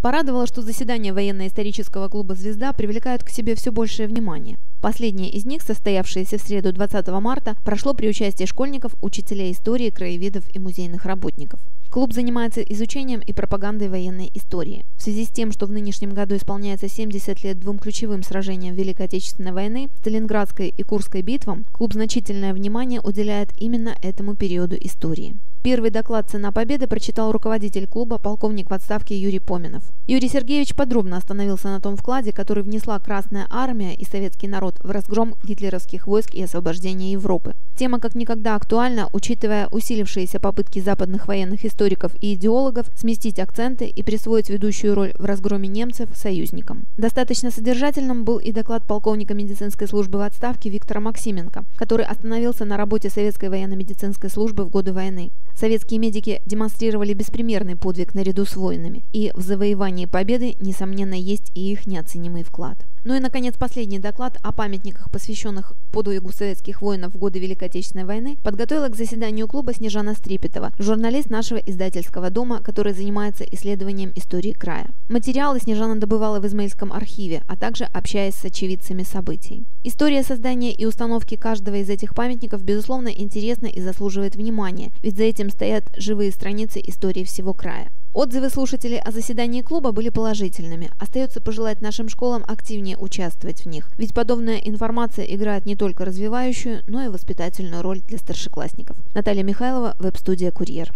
Порадовало, что заседания военно-исторического клуба «Звезда» привлекают к себе все большее внимание. Последнее из них, состоявшееся в среду 20 марта, прошло при участии школьников, учителей истории, краеведов и музейных работников. Клуб занимается изучением и пропагандой военной истории. В связи с тем, что в нынешнем году исполняется 70 лет двум ключевым сражениям Великой Отечественной войны, Сталинградской и Курской битвам, клуб значительное внимание уделяет именно этому периоду истории. Первый доклад «Цена победы» прочитал руководитель клуба, полковник в отставке Юрий Поминов. Юрий Сергеевич подробно остановился на том вкладе, который внесла Красная Армия и советский народ в разгром гитлеровских войск и освобождение Европы. Тема как никогда актуальна, учитывая усилившиеся попытки западных военных историков и идеологов сместить акценты и присвоить ведущую роль в разгроме немцев союзникам. Достаточно содержательным был и доклад полковника медицинской службы в отставке Виктора Максименко, который остановился на работе советской военно-медицинской службы в годы войны. Советские медики демонстрировали беспримерный подвиг наряду с воинами, и в завоевании победы, несомненно, есть и их неоценимый вклад. Ну и, наконец, последний доклад о памятниках, посвященных подвигу советских воинов в годы Великой Отечественной войны, подготовила к заседанию клуба Снежана Стрепетова, журналист нашего издательского дома, который занимается исследованием истории края. Материалы Снежана добывала в Измаильском архиве, а также общаясь с очевидцами событий. История создания и установки каждого из этих памятников, безусловно, интересна и заслуживает внимания, ведь за этим стоят живые страницы истории всего края. Отзывы слушателей о заседании клуба были положительными. Остается пожелать нашим школам активнее участвовать в них, ведь подобная информация играет не только развивающую, но и воспитательную роль для старшеклассников. Наталья Михайлова, веб-студия «Курьер».